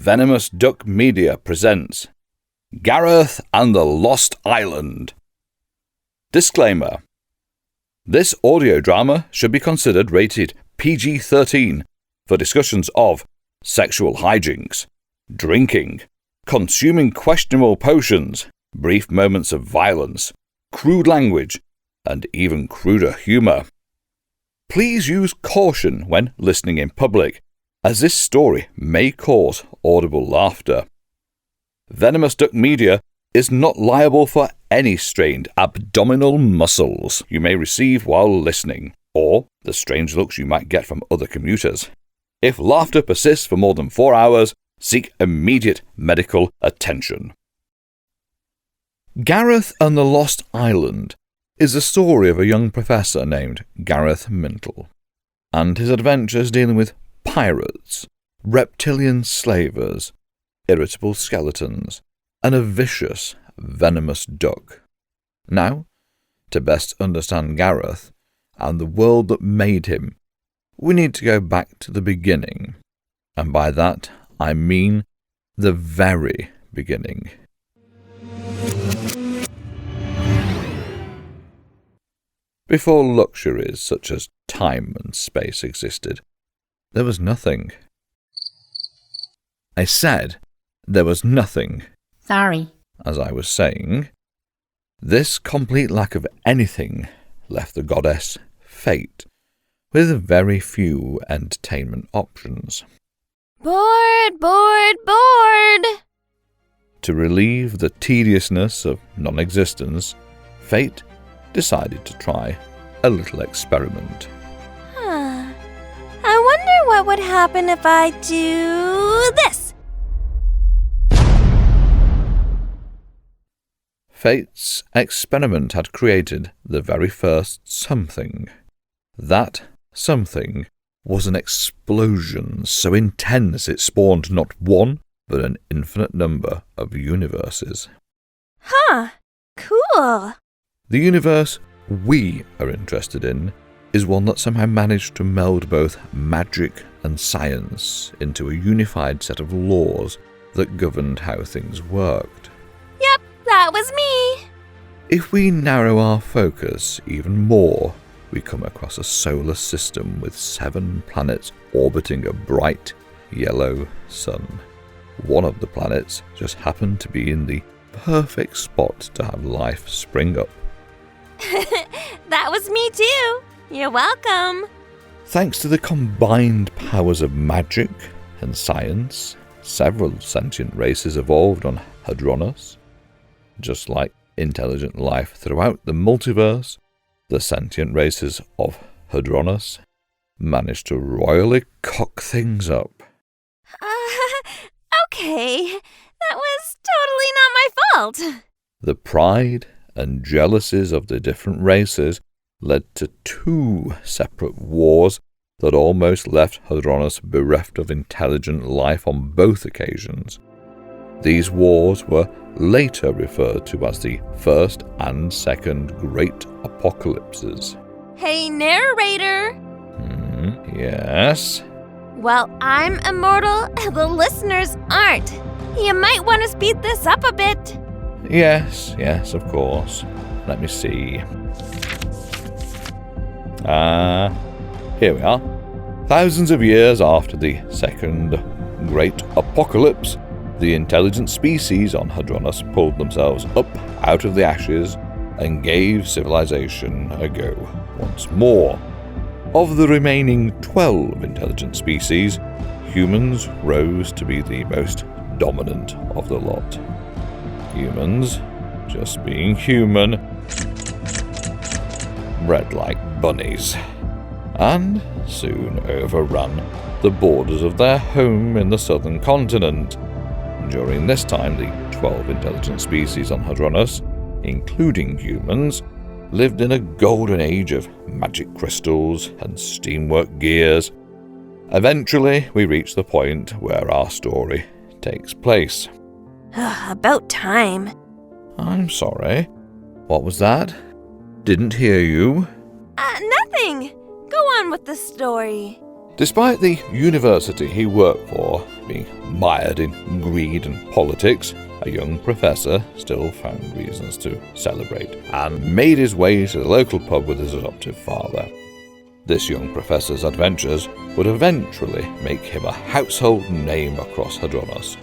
Venomous Duck Media presents Gareth and the Lost Island. Disclaimer. This audio drama should be considered rated PG-13 for discussions of sexual hijinks, drinking, consuming questionable potions, brief moments of violence, crude language, and even cruder humour. Please use caution when listening in public, as this story may cause audible laughter. Venomous Duck Media is not liable for any strained abdominal muscles you may receive while listening, or the strange looks you might get from other commuters. If laughter persists for more than 4 hours, seek immediate medical attention. Gareth and the Lost Island is the story of a young professor named Gareth Mintel, and his adventures dealing with pirates, reptilian slavers, irritable skeletons, and a vicious, venomous duck. Now, to best understand Gareth and the world that made him, we need to go back to the beginning, and by that I mean the very beginning. Before luxuries such as time and space existed, there was nothing. I said there was nothing. Sorry. As I was saying, this complete lack of anything left the goddess Fate with very few entertainment options. Bored. To relieve the tediousness of non-existence, Fate decided to try a little experiment. I wonder what would happen if I do this. Fate's experiment had created the very first something. That something was an explosion so intense it spawned not one, but an infinite number of universes. Cool. The universe we are interested in is one that somehow managed to meld both magic and science into a unified set of laws that governed how things worked. Yep, that was me. If we narrow our focus even more, we come across a solar system with 7 planets orbiting a bright yellow sun. One of the planets just happened to be in the perfect spot to have life spring up. That was me too. You're welcome. Thanks to the combined powers of magic and science, several sentient races evolved on Hadronus. Just like intelligent life throughout the multiverse, the sentient races of Hadronus managed to royally cock things up. Okay. That was totally not my fault. The pride and jealousies of the different races led to 2 separate wars that almost left Hadronus bereft of intelligent life on both occasions. These wars were later referred to as the First and Second Great Apocalypses. Hey, narrator. Yes? Well, I'm immortal, and the listeners aren't. You might want to speed this up a bit. Yes, of course. Let me see. Here we are. Thousands of years after the Second Great Apocalypse, the intelligent species on Hadronus pulled themselves up out of the ashes and gave civilization a go once more. Of the remaining 12 intelligent species, humans rose to be the most dominant of the lot. Humans, just being human, bred like bunnies, and soon overran the borders of their home in the southern continent. During this time, the 12 intelligent species on Hadronus, including humans, lived in a golden age of magic crystals and steamwork gears. Eventually, we reach the point where our story takes place. About time. I'm sorry. What was that? Didn't hear you. Nothing. Go on with the story. Despite the university he worked for being mired in greed and politics, a young professor still found reasons to celebrate and made his way to the local pub with his adoptive father. This young professor's adventures would eventually make him a household name across Hadronus,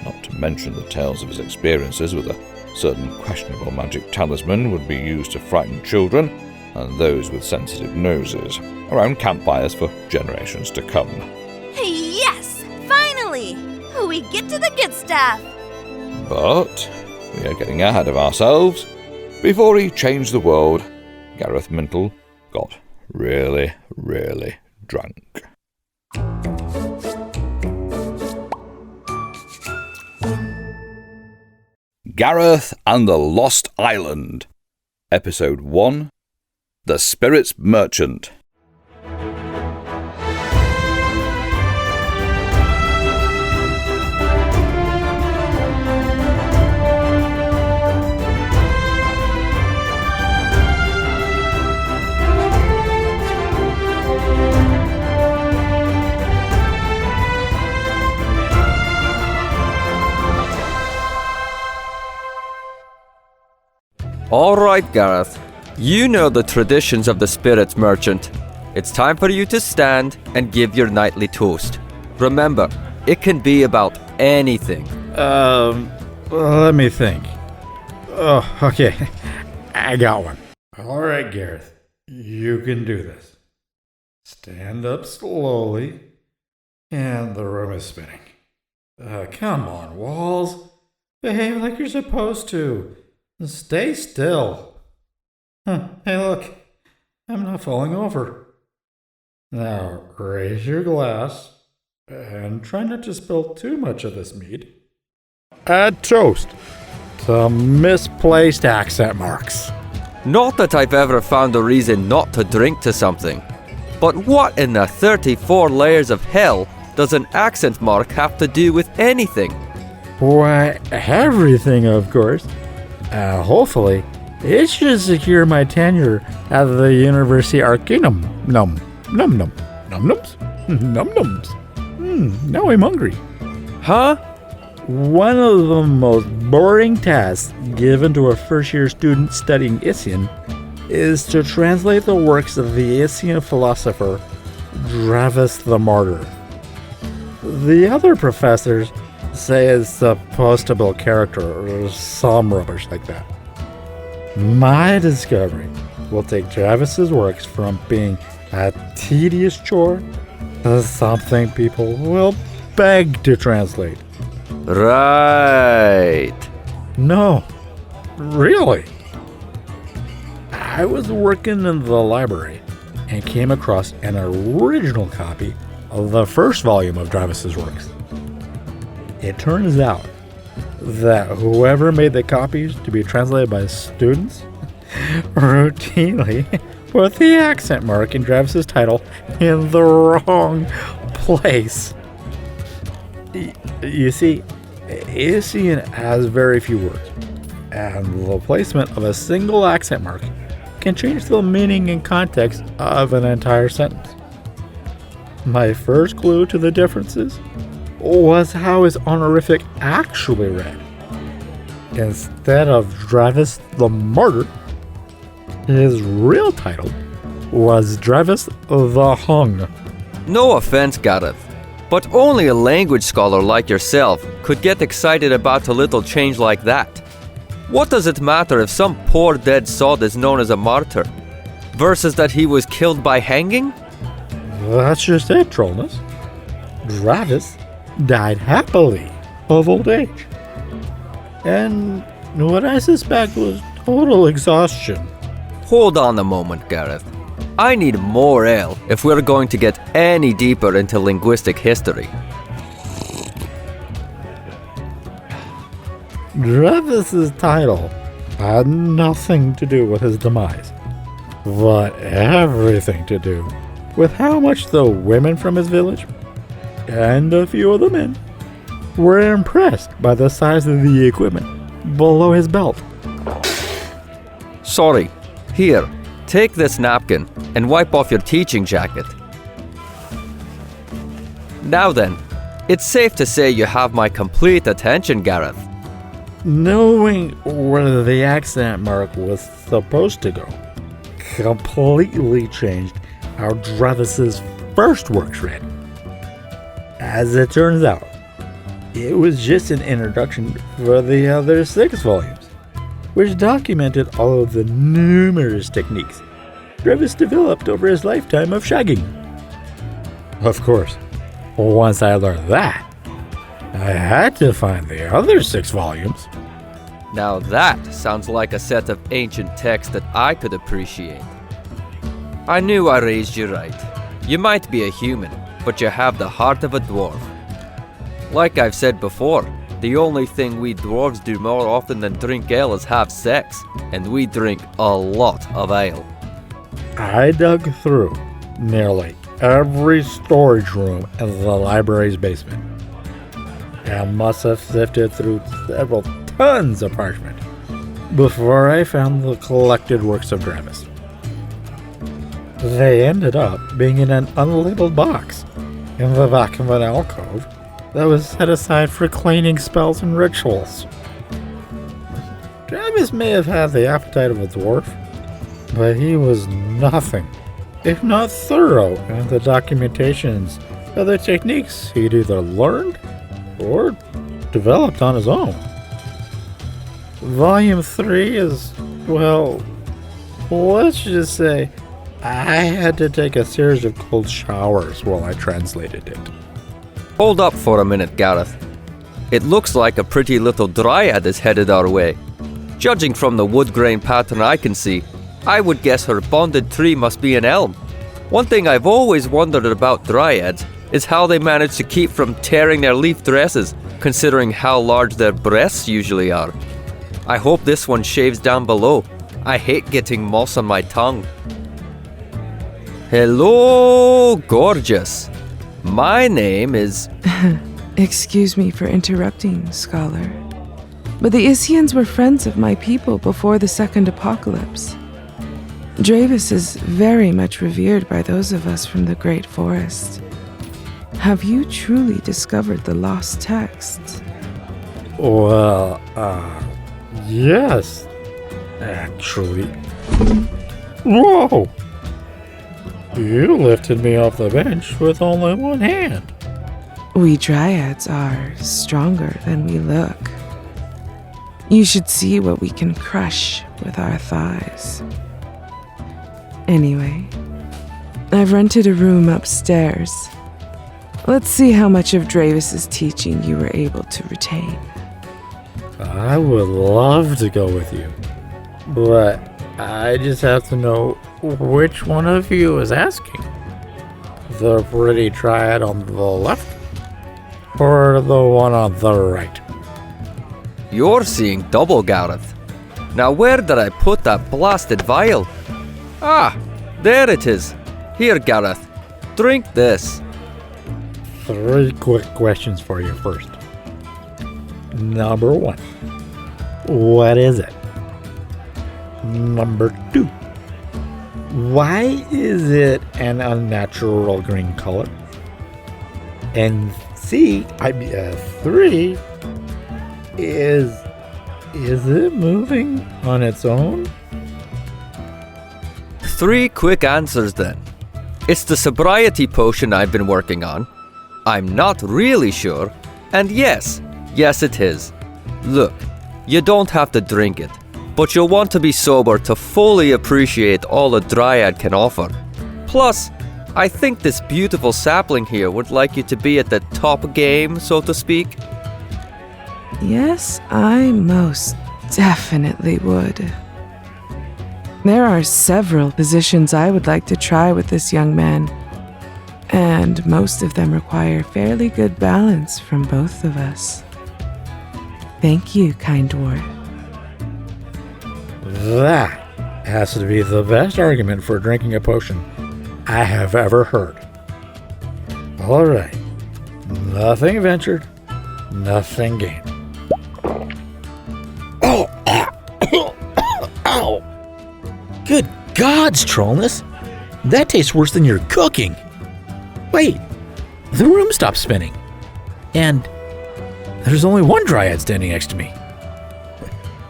not to mention the tales of his experiences with a certain questionable magic talisman would be used to frighten children and those with sensitive noses around campfires for generations to come. Yes! Finally! We get to the good stuff! But we are getting ahead of ourselves. Before he changed the world, Gareth Mintel got really, really drunk. Gareth and the Lost Island, Episode 1, The Spirit's Merchant. All right, Gareth. You know the traditions of the Spirit's Merchant. It's time for you to stand and give your nightly toast. Remember, it can be about anything. Let me think. Oh, okay. I got one. All right, Gareth. You can do this. Stand up slowly, and the room is spinning. Come on, walls. Behave like you're supposed to. Stay still. Hey, look. I'm not falling over. Now, raise your glass and try not to spill too much of this mead. Add toast to misplaced accent marks. Not that I've ever found a reason not to drink to something. But what in the 34 layers of hell does an accent mark have to do with anything? Why, everything, of course. Hopefully, it should secure my tenure at the University Arcanum. Num nums. Num nums. Now I'm hungry. Huh? One of the most boring tasks given to a first-year student studying Isian is to translate the works of the Isian philosopher Travis the Martyr. The other professors say it's supposed to build character or some rubbish like that. My discovery will take Travis's works from being a tedious chore to something people will beg to translate. Right. No, really. I was working in the library and came across an original copy of the first volume of Travis's works. It turns out that whoever made the copies to be translated by students routinely put the accent mark in Travis's title in the wrong place. You see, Isian has very few words, and the placement of a single accent mark can change the meaning and context of an entire sentence. My first clue to the differences was how his honorific actually read. Instead of Travis the Martyr, his real title was Travis the Hung. No offense, Gareth, but only a language scholar like yourself could get excited about a little change like that. What does it matter if some poor dead sod is known as a martyr, versus that he was killed by hanging? That's just it, Tralnis. Travis died happily of old age. And what I suspect was total exhaustion. Hold on a moment, Gareth. I need more ale if we're going to get any deeper into linguistic history. Travis's title had nothing to do with his demise, but everything to do with how much the women from his village, and a few of the men, were impressed by the size of the equipment below his belt. Sorry. Here, take this napkin and wipe off your teaching jacket. Now then, it's safe to say you have my complete attention, Gareth. Knowing where the accent mark was supposed to go completely changed how Travis's first works read. As it turns out, it was just an introduction for the other 6 volumes, which documented all of the numerous techniques Travis developed over his lifetime of shagging. Of course, once I learned that, I had to find the other 6 volumes. Now that sounds like a set of ancient texts that I could appreciate. I knew I raised you right. You might be a human, but you have the heart of a dwarf. Like I've said before, the only thing we dwarves do more often than drink ale is have sex, and we drink a lot of ale. I dug through nearly every storage room in the library's basement, and must have sifted through several tons of parchment before I found the collected works of Travis. They ended up being in an unlabeled box in the back of an alcove that was set aside for cleaning spells and rituals. Travis may have had the appetite of a dwarf, but he was nothing if not thorough in the documentations of the techniques he'd either learned or developed on his own. Volume 3 is, well, let's just say I had to take a series of cold showers while I translated it. Hold up for a minute, Gareth. It looks like a pretty little dryad is headed our way. Judging from the wood grain pattern I can see, I would guess her bonded tree must be an elm. One thing I've always wondered about dryads is how they manage to keep from tearing their leaf dresses, considering how large their breasts usually are. I hope this one shaves down below. I hate getting moss on my tongue. Hello, gorgeous. My name is... Excuse me for interrupting, scholar. But the Isians were friends of my people before the Second Apocalypse. Dravis is very much revered by those of us from the Great Forest. Have you truly discovered the lost texts? Well, yes, actually. Whoa! You lifted me off the bench with only one hand. We dryads are stronger than we look. You should see what we can crush with our thighs. Anyway, I've rented a room upstairs. Let's see how much of Dravis's teaching you were able to retain. I would love to go with you, but I just have to know which one of you is asking. The pretty triad on the left, or the one on the right? You're seeing double, Gareth. Now where did I put that blasted vial? Ah, there it is. Here, Gareth. Drink this. 3 quick questions for you first. Number 1. What is it? Number 2. Why is it an unnatural green color? And 3. Is it moving on its own? 3 quick answers then. It's the sobriety potion I've been working on. I'm not really sure. And yes it is. Look, you don't have to drink it, but you'll want to be sober to fully appreciate all a dryad can offer. Plus, I think this beautiful sapling here would like you to be at the top game, so to speak. Yes, I most definitely would. There are several positions I would like to try with this young man, and most of them require fairly good balance from both of us. Thank you, kind dwarf. That has to be the best argument for drinking a potion I have ever heard. All right. Nothing ventured, nothing gained. Ow! Good gods, Tralnis! That tastes worse than your cooking. Wait, the room stopped spinning. And there's only one dryad standing next to me.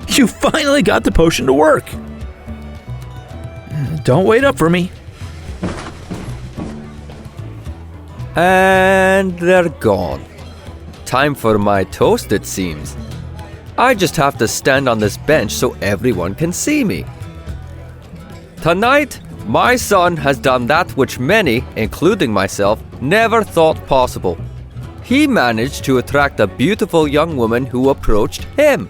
You finally got the potion to work. Don't wait up for me. And they're gone. Time for my toast, it seems. I just have to stand on this bench so everyone can see me. Tonight, my son has done that which many, including myself, never thought possible. He managed to attract a beautiful young woman who approached him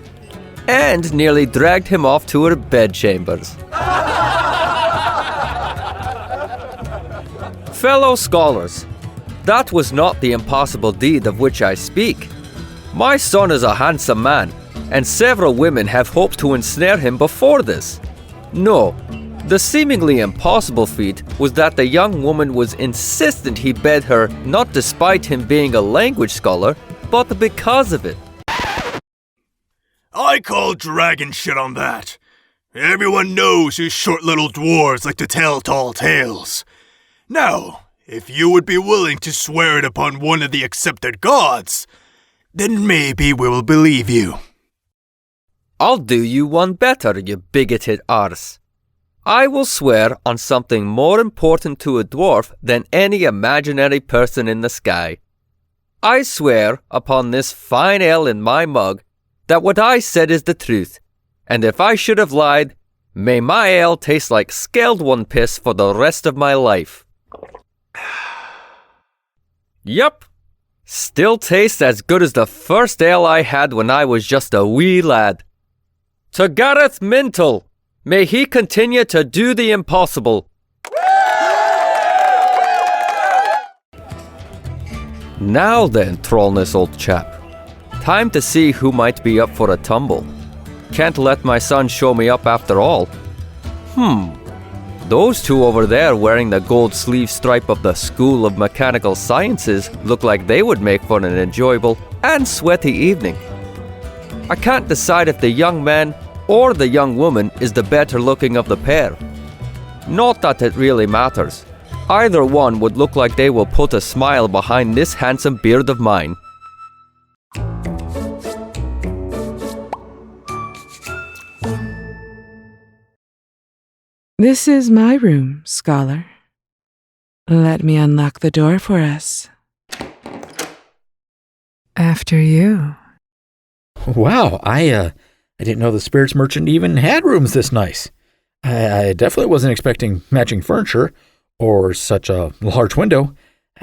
and nearly dragged him off to her bedchambers. Fellow scholars, that was not the impossible deed of which I speak. My son is a handsome man, and several women have hoped to ensnare him before this. No, the seemingly impossible feat was that the young woman was insistent he bed her not despite him being a language scholar, but because of it. I call dragon shit on that. Everyone knows you short little dwarves like to tell tall tales. Now, if you would be willing to swear it upon one of the accepted gods, then maybe we will believe you. I'll do you one better, you bigoted arse. I will swear on something more important to a dwarf than any imaginary person in the sky. I swear upon this fine ale in my mug that what I said is the truth, and if I should have lied, may my ale taste like scaled one piss for the rest of my life. Yup, still tastes as good as the first ale I had when I was just a wee lad. To Gareth Mintel, may he continue to do the impossible. Now then, Tralnis, old chap. Time to see who might be up for a tumble. Can't let my son show me up after all. Those two over there wearing the gold sleeve stripe of the School of Mechanical Sciences look like they would make for an enjoyable and sweaty evening. I can't decide if the young man or the young woman is the better looking of the pair. Not that it really matters. Either one would look like they will put a smile behind this handsome beard of mine. This is my room, scholar. Let me unlock the door for us. After you. Wow, I didn't know the spirits merchant even had rooms this nice. I definitely wasn't expecting matching furniture or such a large window.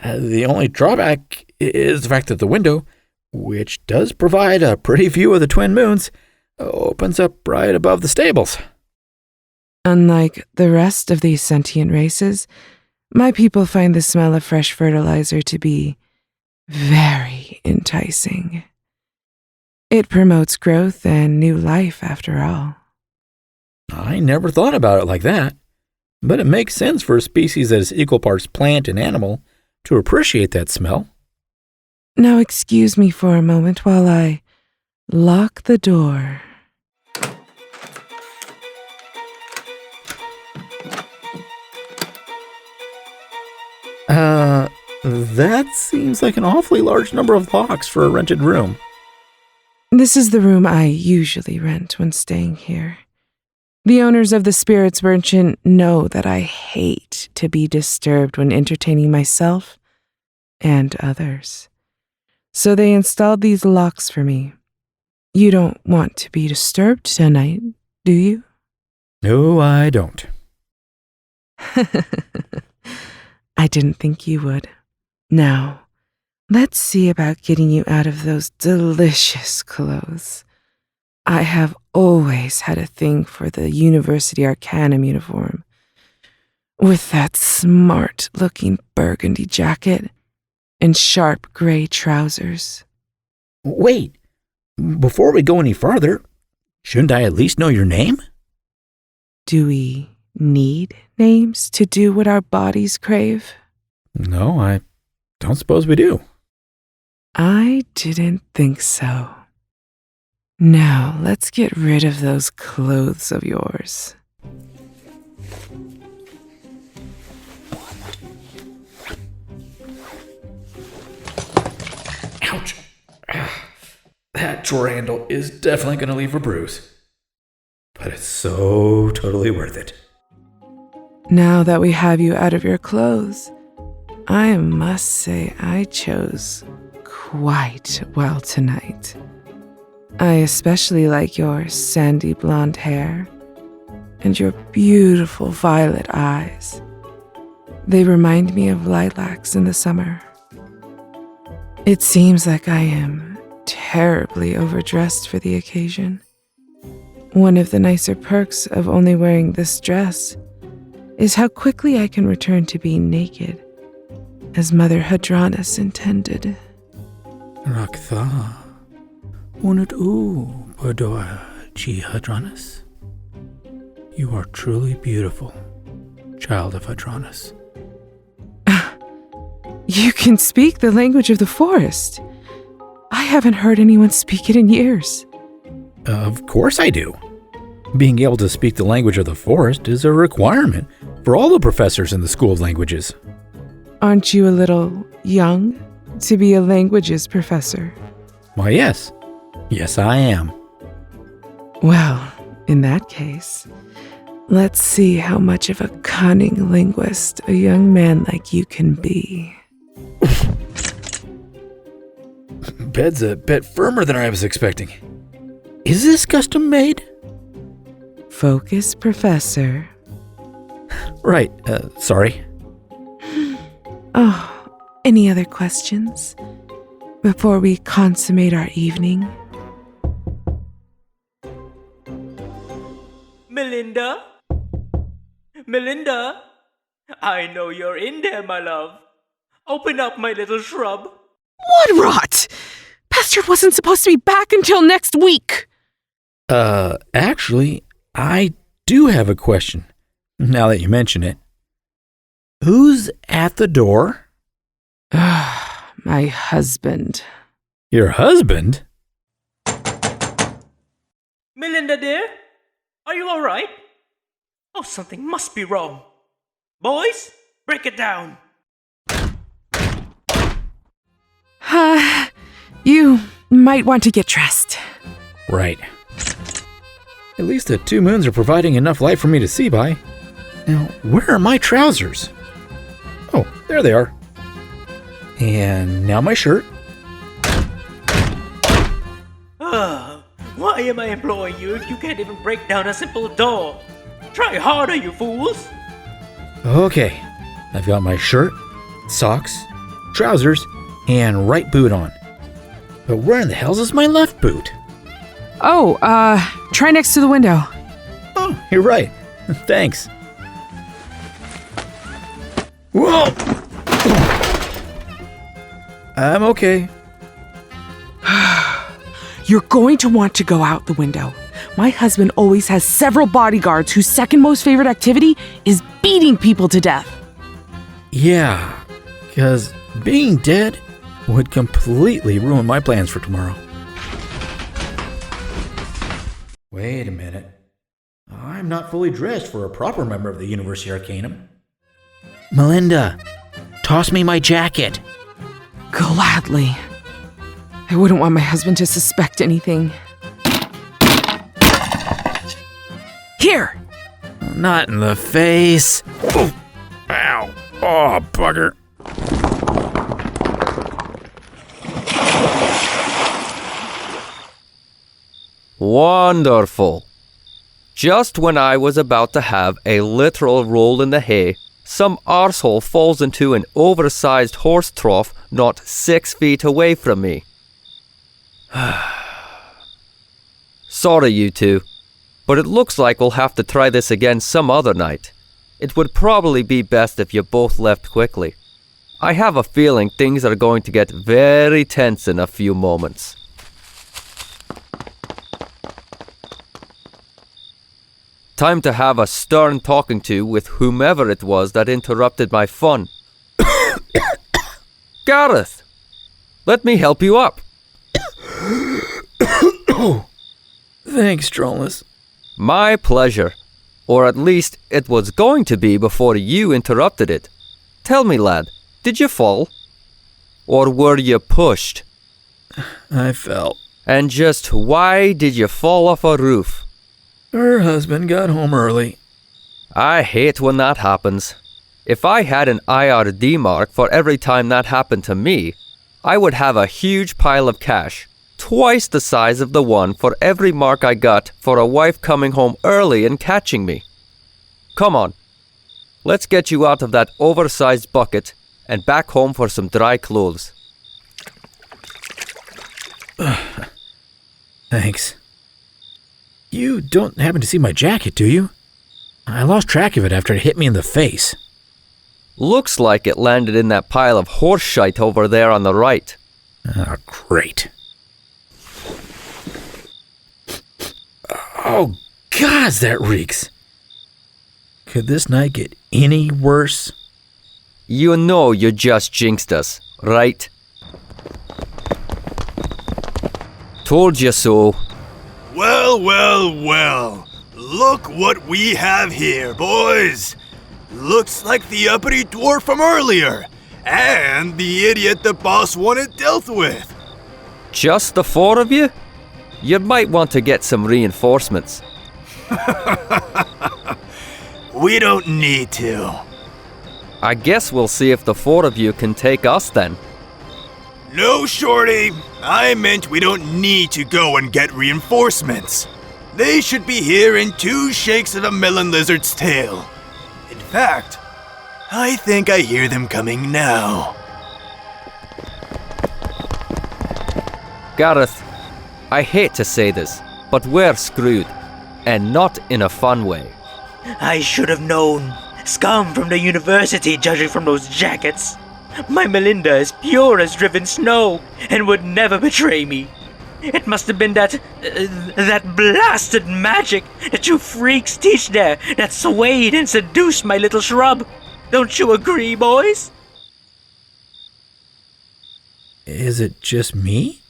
The only drawback is the fact that the window, which does provide a pretty view of the twin moons, opens up right above the stables. Unlike the rest of these sentient races, my people find the smell of fresh fertilizer to be very enticing. It promotes growth and new life, after all. I never thought about it like that, but it makes sense for a species that is equal parts plant and animal to appreciate that smell. Now excuse me for a moment while I lock the door. That seems like an awfully large number of locks for a rented room. This is the room I usually rent when staying here. The owners of the Spirits Merchant know that I hate to be disturbed when entertaining myself and others. So they installed these locks for me. You don't want to be disturbed tonight, do you? No, I don't. I didn't think you would. Now, let's see about getting you out of those delicious clothes. I have always had a thing for the University Arcanum uniform, with that smart-looking burgundy jacket and sharp gray trousers. Wait, before we go any farther, shouldn't I at least know your name? Do we need names to do what our bodies crave? No, I don't suppose we do. I didn't think so. Now, let's get rid of those clothes of yours. Ouch. That drawer handle is definitely going to leave a bruise. But it's so totally worth it. Now that we have you out of your clothes, I must say I chose quite well tonight. I especially like your sandy blonde hair and your beautiful violet eyes. They remind me of lilacs in the summer. It seems like I am terribly overdressed for the occasion. One of the nicer perks of only wearing this dress is how quickly I can return to being naked, as Mother Hadronus intended. Raktha, unut padoa chi Hadronus. You are truly beautiful, child of Hadronus. You can speak the language of the forest. I haven't heard anyone speak it in years. Of course I do. Being able to speak the language of the forest is a requirement for all the professors in the School of Languages. Aren't you a little young to be a languages professor? Why, yes. Yes, I am. Well, in that case, let's see how much of a cunning linguist a young man like you can be. Bed's a bit firmer than I was expecting. Is this custom made? Focus, Professor. Right, sorry. Oh, any other questions before we consummate our evening? Melinda? Melinda? I know you're in there, my love. Open up, my little shrub. What rot! Bastard wasn't supposed to be back until next week! Actually, I do have a question, now that you mention it. Who's at the door? My husband. Your husband? Melinda, dear? Are you alright? Oh, something must be wrong. Boys, break it down. You might want to get dressed. Right. At least the two moons are providing enough light for me to see by. Now, where are my trousers? Oh, there they are. And now my shirt. Why am I employing you if you can't even break down a simple door? Try harder, you fools! Okay, I've got my shirt, socks, trousers, and right boot on. But where in the hell is my left boot? Oh, try next to the window. Oh, you're right. Thanks. Whoa! I'm okay. You're going to want to go out the window. My husband always has several bodyguards whose second most favorite activity is beating people to death. Yeah, because being dead would completely ruin my plans for tomorrow. Wait a minute. I'm not fully dressed for a proper member of the University Arcanum. Melinda, toss me my jacket. Gladly. I wouldn't want my husband to suspect anything. Here! Not in the face. Oof. Ow. Oh, bugger. Wonderful. Just when I was about to have a literal roll in the hay, some arsehole falls into an oversized horse trough not 6 feet away from me. Sorry, you two, but it looks like we'll have to try this again some other night. It would probably be best if you both left quickly. I have a feeling things are going to get very tense in a few moments. Time to have a stern talking to with whomever it was that interrupted my fun. Gareth, let me help you up. Thanks, Tralnis. My pleasure. Or at least it was going to be before you interrupted it. Tell me, lad, did you fall? Or were you pushed? I fell. And just why did you fall off a roof? Her husband got home early. I hate when that happens. If I had an IRD mark for every time that happened to me, I would have a huge pile of cash, twice the size of the one for every mark I got for a wife coming home early and catching me. Come on, let's get you out of that oversized bucket and back home for some dry clothes. Thanks. You don't happen to see my jacket, do you? I lost track of it after it hit me in the face. Looks like it landed in that pile of horse shite over there on the right. Oh, great. Oh, God, that reeks. Could this night get any worse? You know you just jinxed us, right? Told you so. Well, well, well. Look what we have here, boys. Looks like the uppity dwarf from earlier, and the idiot the boss wanted dealt with. Just the four of you? You might want to get some reinforcements. We don't need to. I guess we'll see if the four of you can take us then. No, Shorty. I meant we don't need to go and get reinforcements. They should be here in 2 shakes of a melon lizard's tail. In fact, I think I hear them coming now. Gareth, I hate to say this, but we're screwed. And not in a fun way. I should have known. Scum from the university, judging from those jackets. My Melinda is pure as driven snow and would never betray me. It must have been that blasted magic that you freaks teach there that swayed and seduced my little shrub. Don't you agree, boys? Is it just me?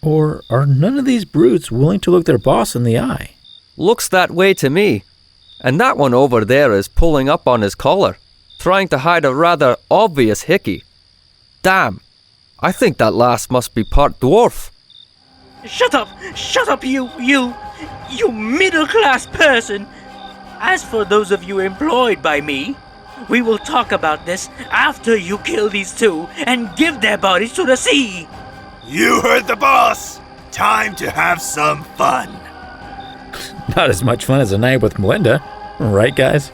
Or are none of these brutes willing to look their boss in the eye? Looks that way to me. And that one over there is pulling up on his collar, trying to hide a rather obvious hickey. Damn, I think that last must be part dwarf. Shut up, you middle-class person. As for those of you employed by me, we will talk about this after you kill these two and give their bodies to the sea. You heard the boss. Time to have some fun. Not as much fun as a night with Melinda, right, guys?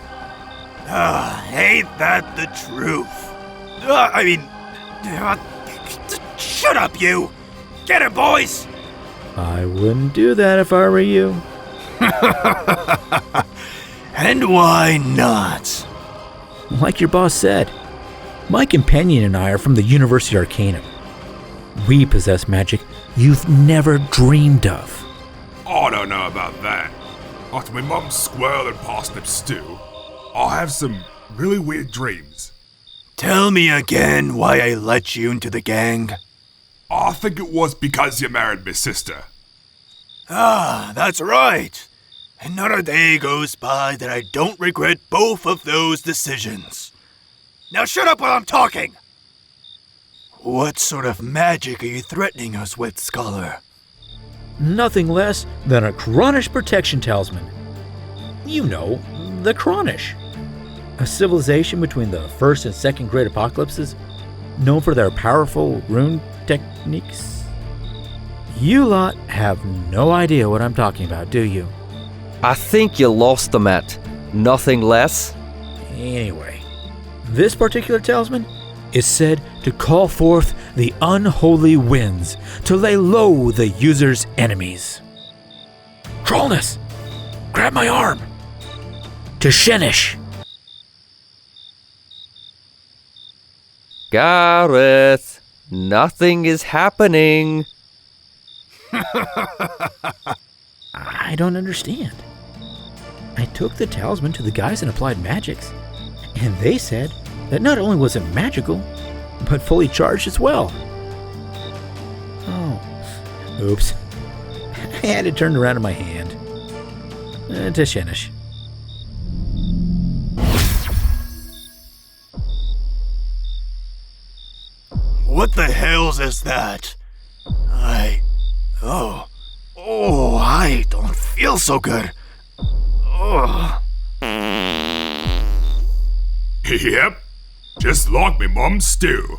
Ain't that the truth? Shut up, you! Get it, boys! I wouldn't do that if I were you. And why not? Like your boss said, my companion and I are from the University Arcanum. We possess magic you've never dreamed of. I don't know about that. After my mum's squirrel and parsnip stew, I have some really weird dreams. Tell me again why I let you into the gang. I think it was because you married my sister. Ah, that's right. And not a day goes by that I don't regret both of those decisions. Now shut up while I'm talking! What sort of magic are you threatening us with, Scholar? Nothing less than a Kronish protection talisman. You know, the Kronish. A civilization between the first and second great apocalypses, known for their powerful rune techniques. You lot have no idea what I'm talking about, do you? I think you lost them at nothing less. Anyway, this particular talisman is said to call forth the unholy winds to lay low the user's enemies. Tralnis, grab my arm. To Shenish. Gareth, nothing is happening. I don't understand. I took the talisman to the guys in Applied Magics, and they said that not only was it magical, but fully charged as well. Oh, oops. I had it turned around in my hand. To Shenish. What the hells is that? Oh, I don't feel so good. Oh. Yep, just like me mum's stew.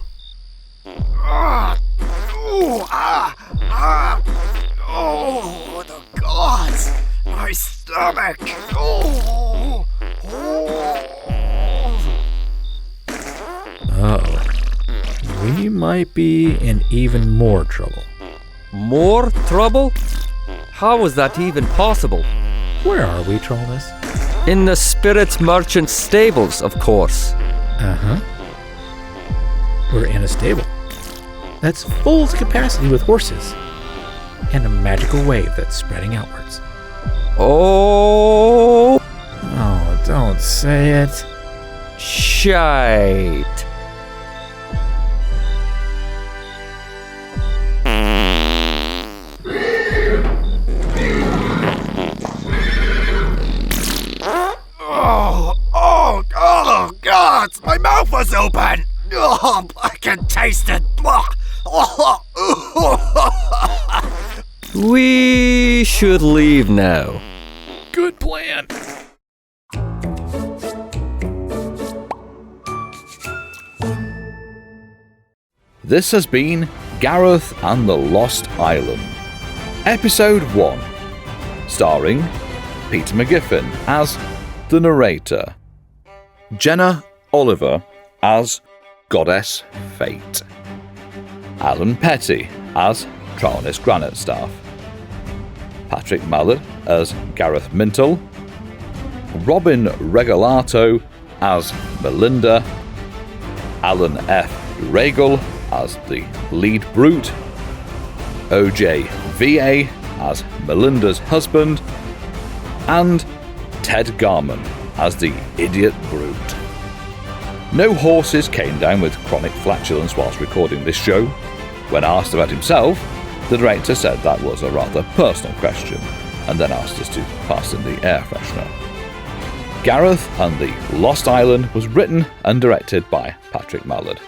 Oh, the gods! My stomach! Oh. Uh-oh. We might be in even more trouble. More trouble? How is that even possible? Where are we, Tralnis? In the spirit merchant stables, of course. Uh-huh. We're in a stable that's full to capacity with horses and a magical wave that's spreading outwards. Oh, Oh, don't say it. shite. Oh, God! My mouth was open! Oh, I can taste it! We should leave now. Good plan. This has been Gareth and the Lost Island, Episode 1, starring Peter McGiffin as the narrator, Jenna Oliver as Goddess Fate, Alan Petty as Tralnis Granitestaff, Patrick Mallard as Gareth Mintel, Robin Regalato as Melinda, Alan F. Regal as the lead brute, OJ VA as Melinda's husband, and Ted Garman as the idiot brute. No horses came down with chronic flatulence whilst recording this show. When asked about himself, the director said that was a rather personal question, and then asked us to pass in the air freshener. Gareth and the Lost Island was written and directed by Patrick Mallard.